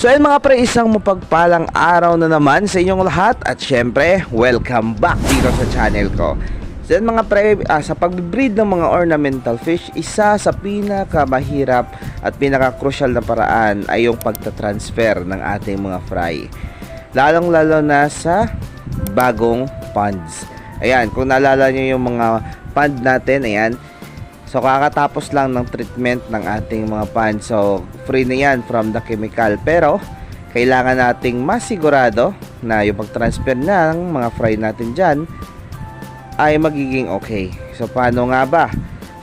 So ayun mga pre, isang mapagpalang araw na naman sa inyong lahat at syempre, welcome back dito sa channel ko. So ayun mga pre, sa pag-breed ng mga ornamental fish, isa sa pinakamahirap at pinaka-crucial na paraan ay yung pagta-transfer ng ating mga fry. Lalong-lalo na sa bagong ponds. Ayan, kung naalala nyo yung mga pond natin, ayan. So kakatapos lang ng treatment ng ating mga pond. So free na yan from the chemical. Pero kailangan nating masigurado na yung pag-transfer ng mga fry natin dyan ay magiging okay. So paano nga ba?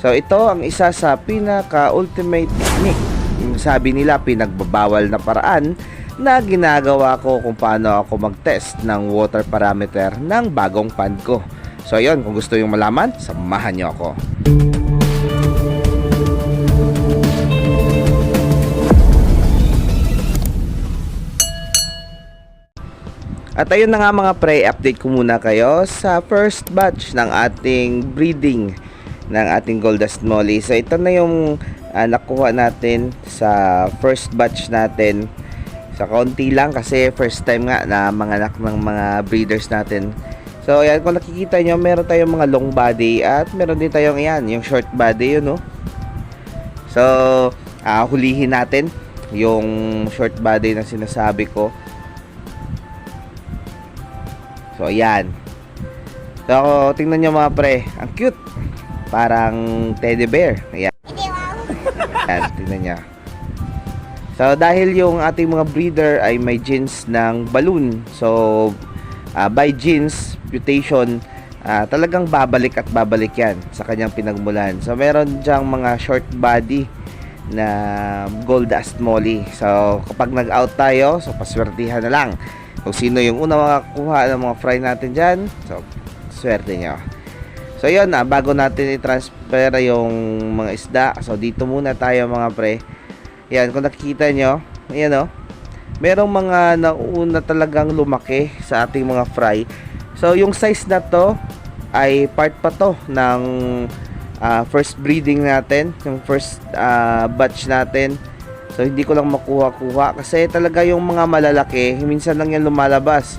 So ito ang isa sa pinaka-ultimate technique. Yung sabi nila pinagbabawal na paraan na ginagawa ko kung paano ako mag-test ng water parameter ng bagong pond ko. So ayun, kung gusto yung malaman, samahan nyo ako. At ayun na nga mga pre, update ko muna kayo sa first batch ng ating breeding ng ating gold dust molly. So ito na yung nakuha natin sa first batch natin. Sa konti lang kasi first time nga na manganak ng mga breeders natin. So ayan, kung nakikita nyo, meron tayong mga long body at meron din tayong ayan, yung short body yun, no? So hulihin natin yung short body na sinasabi ko. So ayan. So tingnan nyo mga pre, ang cute. Parang teddy bear. Ayan. Ayan, tingnan nyo. So dahil yung ating mga breeder ay may genes ng balloon, so by genes mutation, talagang babalik at babalik yan sa kanyang pinagmulan. So meron dyang mga short body na gold dust molly. So kapag nag-out tayo, so paswertihan na lang kung sino yung una makakuha ng mga fry natin dyan. So swerte nyo. So yun, bago natin i-transfer yung mga isda, so dito muna tayo mga pre. Yan, kung nakikita nyo, ayan o, merong mga nauna talagang lumaki sa ating mga fry. So yung size na to ay part pa to ng first breeding natin, yung first batch natin. So hindi ko lang makuha-kuha kasi talaga yung mga malalaki minsan lang yan lumalabas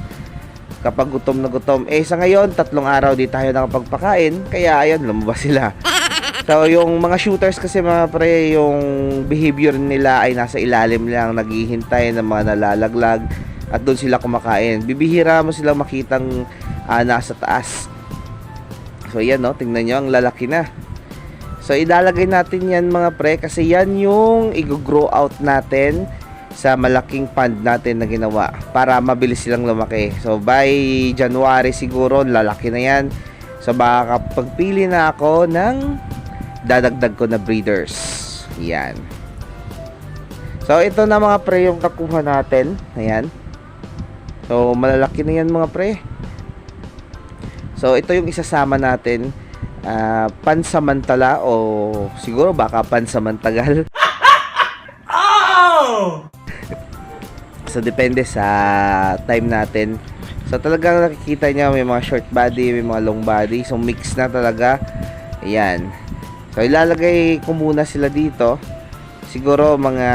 kapag gutom na gutom. Sa ngayon 3 araw di tayo nakapagpakain, kaya ayun, lumabas sila. So yung mga shooters kasi mga pre, yung behavior nila ay nasa ilalim lang, naghihintay ng mga nalalaglag at doon sila kumakain. Bibihira mo silang makitang nasa taas. So yan, no, tingnan nyo, ang lalaki na. So ilalagay natin yan mga pre kasi yan yung i-grow out natin sa malaking pond natin na ginawa para mabilis silang lumaki. So by January siguro lalaki na yan. So baka pagpili na ako ng dadagdag ko na breeders. Yan. So ito na mga pre yung nakuha natin. Ayan. So malalaki na yan mga pre. So ito yung isasama natin. Pansamantala o siguro baka pansamantagal. So depende sa time natin. So talagang nakikita niya may mga short body, may mga long body. So mix na talaga. Ayan. So ilalagay ko muna sila dito. Siguro mga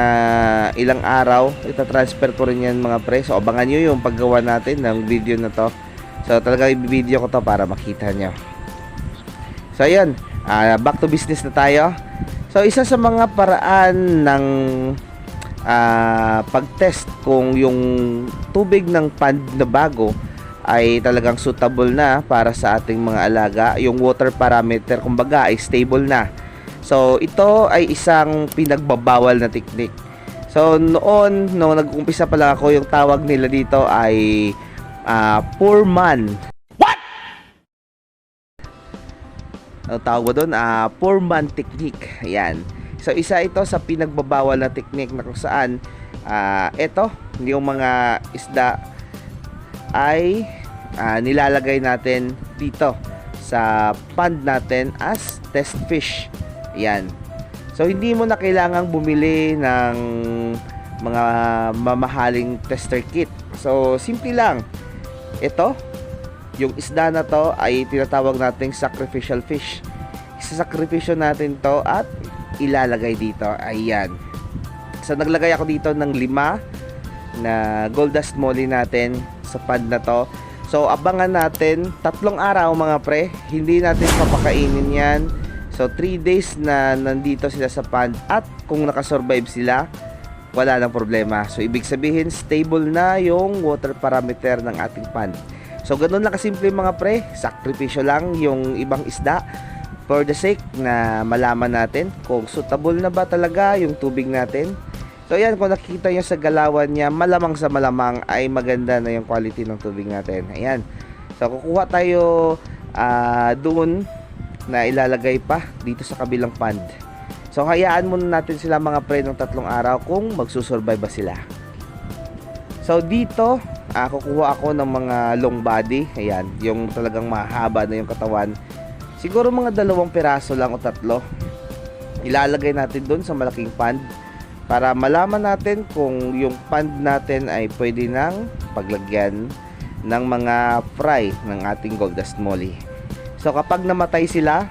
ilang araw ita-transfer ko rin yan mga pre. So abangan nyo yung paggawa natin ng video na to. So talaga i-video ko to para makita nyo. So ayun, back to business na tayo. So isa sa mga paraan ng pag-test kung yung tubig ng pond na bago ay talagang suitable na para sa ating mga alaga, yung water parameter kumbaga ay stable na. So ito ay isang pinagbabawal na technique. So noon, nung nag-umpisa pa lang ako, yung tawag nila dito ay poor man. Ang tawag ko doon, poor man technique. Ayan. So isa ito sa pinagbabawal na technique na kung saan ito, yung mga isda ay nilalagay natin dito sa pond natin as test fish. Ayan. So hindi mo na kailangang bumili ng mga mamahaling tester kit. So simple lang. Ito, yung isda na to ay tinatawag nating sacrificial fish. Isasakripisyo natin to at ilalagay dito. Ayan. So naglagay ako dito ng 5 na gold dust molly natin sa pond na to. So abangan natin 3 araw mga pre, hindi natin papakainin yan. So 3 days na nandito sila sa pond, at kung nakasurvive sila, wala nang problema. So ibig sabihin stable na yung water parameter ng ating pond. So ganun lang kasimple mga pre, sakripisyo lang yung ibang isda for the sake na malaman natin kung suitable na ba talaga yung tubig natin. So yan, kung nakikita nyo sa galawan niya, malamang sa malamang ay maganda na yung quality ng tubig natin. Ayan. So kukuha tayo doon na ilalagay pa dito sa kabilang pond. So hayaan muna natin sila mga pre ng 3 araw kung magsusurvive ba sila. So dito kukuha ako ng mga long body. Ayan, yung talagang mahaba na yung katawan. Siguro mga 2 piraso lang o 3. Ilalagay natin doon sa malaking pond para malaman natin kung yung pond natin ay pwede nang paglagyan ng mga fry ng ating gold dust molly. So kapag namatay sila,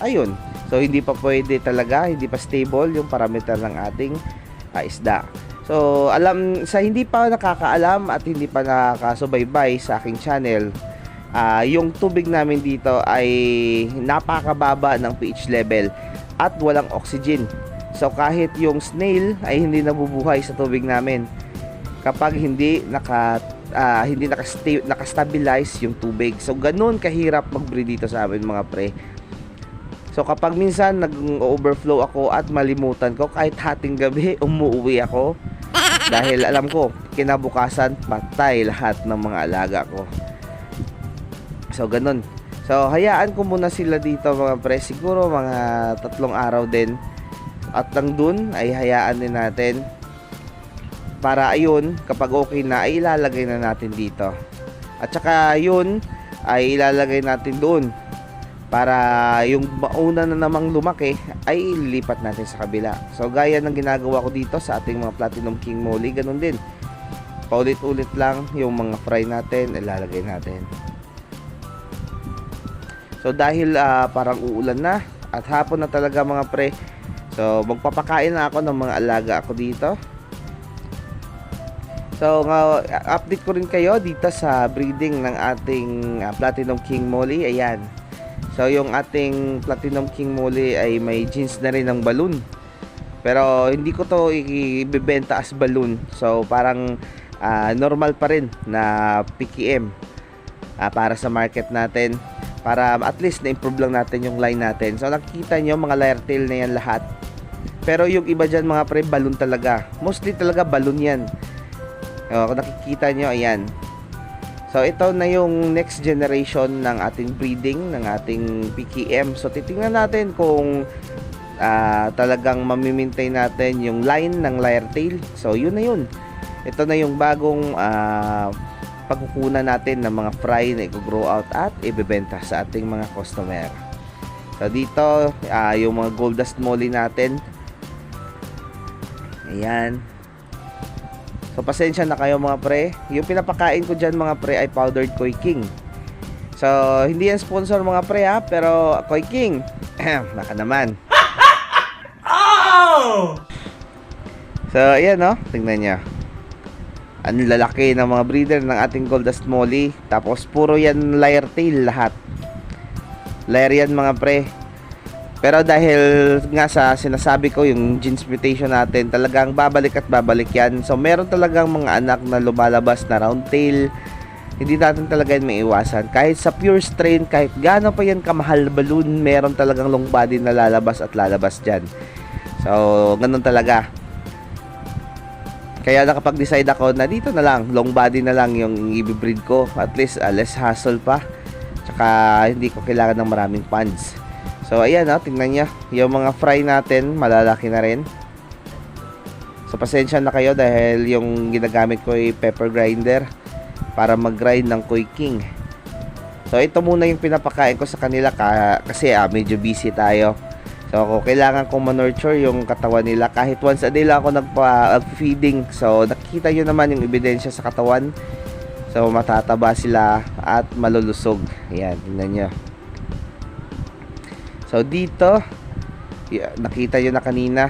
ayun, so hindi pa pwede talaga, hindi pa stable yung parameter ng ating isda. So sa hindi pa nakakaalam at hindi pa nakakasubaybay sa aking channel, yung tubig namin dito ay napakababa ng pH level at walang oxygen. So kahit yung snail ay hindi nabubuhay sa tubig namin kapag hindi nakastabilize yung tubig. So ganun kahirap mag-breed dito sa amin mga pre. So kapag minsan nag-overflow ako at malimutan ko, kahit hating gabi umuwi ako dahil alam ko kinabukasan patay lahat ng mga alaga ko. So ganun. So hayaan ko muna sila dito mga pre, siguro mga 3 araw din, at lang dun ay hayaan din natin para ayun, kapag okay na ay ilalagay na natin dito. At saka yun ay ilalagay natin doon para yung mauna na namang lumaki ay ilipat natin sa kabila. So gaya ng ginagawa ko dito sa ating mga Platinum King Molly, ganun din. Paulit-ulit lang yung mga fry natin, ilalagay natin. So dahil parang uulan na at hapon na talaga mga pre, so magpapakain na ako ng mga alaga ako dito. So update ko rin kayo dito sa breeding ng ating Platinum King Molly. Ayan. So yung ating Platinum King Molly ay may genes na rin ng balloon. Pero hindi ko to ibebenta as balloon. So parang normal pa rin na PKM para sa market natin. Para at least na-improve lang natin yung line natin. So nakikita nyo mga layer tail na yan lahat. Pero yung iba dyan mga pre, balloon talaga. Mostly talaga balloon yan. Kung nakikita nyo, ayan. So ito na yung next generation ng ating breeding, ng ating PKM. So titingnan natin kung talagang mamimaintain natin yung line ng layer tail. So yun na yun. Ito na yung bagong pagkukunan natin ng mga fry na i-grow out at ibebenta sa ating mga customer. So dito yung mga gold dust molly natin. Ayan. So pasensya na kayo mga pre. Yung pinapakain ko dyan mga pre ay powdered Koi King. So hindi yan sponsor mga pre pero Koi King baka naman. So ayan tingnan nyo. Ang lalaki ng mga breeder ng ating gold dust molly. Tapos puro yan layer tail lahat. Layer yan mga pre. Pero dahil nga sa sinasabi ko yung genes mutation natin, talagang babalik at babalik yan. So meron talagang mga anak na lumalabas na round tail. Hindi natin talaga yan maiwasan. Kahit sa pure strain, kahit gaano pa yan kamahal balloon, meron talagang long body na lalabas at lalabas dyan. So ganun talaga. Kaya nakapag-decide ako na dito na lang, long body na lang yung i-breed ko. At least less hassle pa. Tsaka hindi ko kailangan ng maraming ponds. So ayan tingnan nyo, yung mga fry natin malalaki na rin. So pasensya na kayo dahil yung ginagamit ko ay pepper grinder para mag-grind ng Koi King. So ito muna yung pinapakain ko sa kanila kasi medyo busy tayo. So kung kailangan kong ma-nurture yung katawan nila, kahit once a day lang ako nag-feeding. So nakikita nyo naman yung ebidensya sa katawan. So matataba sila at malulusog. Ayan, tingnan nyo. So dito nakita nyo na kanina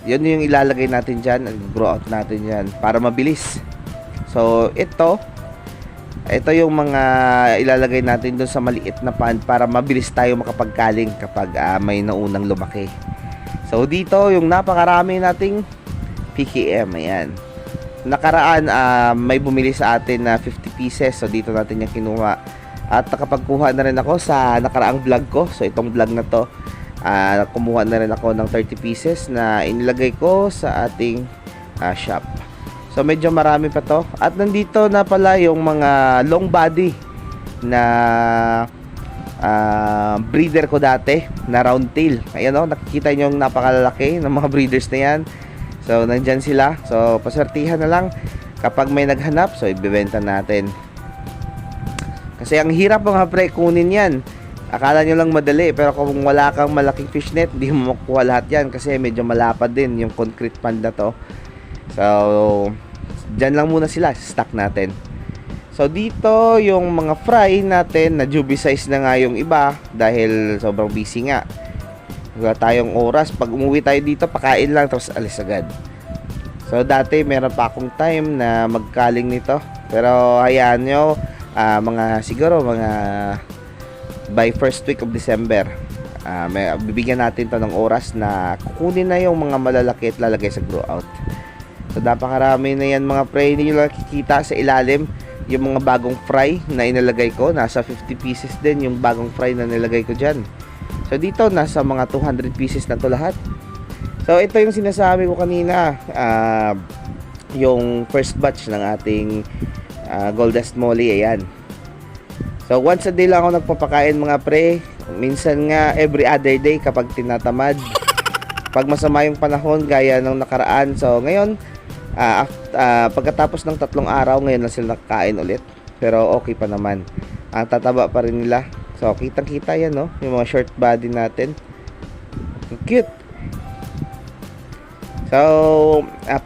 Yun yung ilalagay natin dyan, grow out natin dyan para mabilis. So ito yung mga ilalagay natin dun sa maliit na pan para mabilis tayo makapagkaling kapag may naunang lumaki. So dito yung napakarami nating PKM, ayan. Nakaraan may bumili sa atin na 50 pieces, so dito natin yung kinuha. At nakapagkuha na rin ako sa nakaraang vlog ko. So itong vlog na to, kumuha na rin ako ng 30 pieces na inilagay ko sa ating shop. So medyo marami pa to. At nandito na pala yung mga long body na breeder ko dati na round tail. Ayan o, nakikita nyo yung napakalalaki ng mga breeders na yan. So nandyan sila. So paswertihan na lang kapag may naghanap. So ibibenta natin. Kasi ang hirap mga pre kunin yan. Akala nyo lang madali, pero kung wala kang malaking fishnet, hindi mo makukuha lahat yan kasi medyo malapad din yung concrete pan na to. So dyan lang muna sila, stock natin. So dito yung mga fry natin na juvie size na nga yung iba dahil sobrang busy nga. Wala tayong oras. Pag umuwi tayo dito, pakain lang tapos alis agad. So dati meron pa akong time na magkaling nito, pero hayaan nyo, siguro mga by first week of December, bibigyan natin to ng oras na kukunin na yung mga malalaki at lalagay sa grow out. So napakarami na yan mga pre. Hindi nyo lang kikita sa ilalim yung mga bagong fry na inalagay ko. Nasa 50 pieces din yung bagong fry na nilagay ko dyan. So dito nasa mga 200 pieces na to lahat. So ito yung sinasabi ko kanina, yung first batch ng ating Goldust Molly, ayan. So once a day lang ako nagpapakain mga pre. Minsan nga every other day kapag tinatamad. Pag masama yung panahon gaya ng nakaraan. So ngayon pagkatapos ng 3 araw, ngayon na sila nakakain ulit. Pero okay pa naman. Ang tataba pa rin nila. So kitang kita yan, no? Yung mga short body natin. Cute. So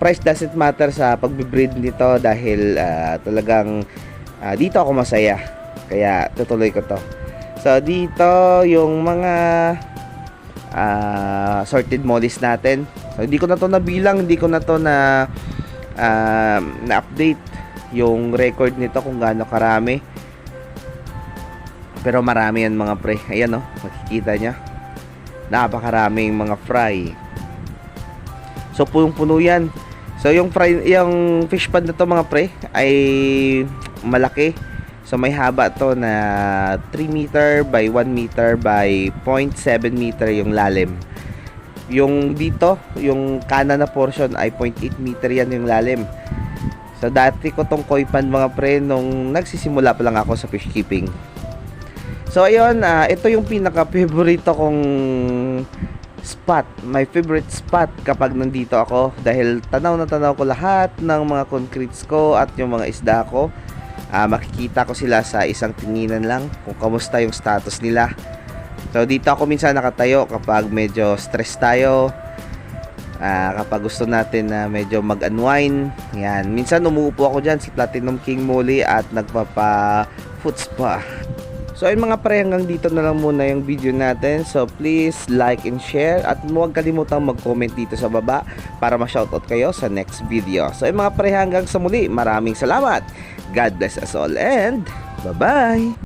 price doesn't matter sa pagbe-breed nito dahil talagang dito ako masaya. Kaya tutuloy ko to. So dito yung mga sorted mollies natin. So hindi ko na to nabilang, hindi ko na to na-update yung record nito kung gaano karami. Pero marami yan mga pre. Ayan, oh, makikita nya. Napakaraming mga fry. So punong-puno yan. So yung fish pond na to mga pre ay malaki. So may haba to na 3 meter by 1 meter by 0.7 meter yung lalim. Yung dito, yung kanan na portion ay 0.8 meter yan yung lalim. So dati ko tong koi pond mga pre nung nagsisimula pa lang ako sa fish keeping. So ayun, ito yung pinaka-favorito kong spot, my favorite spot kapag nandito ako dahil tanaw na tanaw ko lahat ng mga concretes ko at yung mga isda ko. Makikita ko sila sa isang tinginan lang kung kamusta yung status nila. So dito ako minsan nakatayo kapag medyo stress tayo, kapag gusto natin na medyo mag-unwind. Yan, minsan umuupo ako dyan sa Platinum King Molly at nagpapa foot spa. So ayun mga pre, hanggang dito na lang muna yung video natin. So please like and share at huwag kalimutang mag-comment dito sa baba para ma-shoutout kayo sa next video. So ayun mga pre, hanggang sa muli, maraming salamat. God bless us all and bye-bye!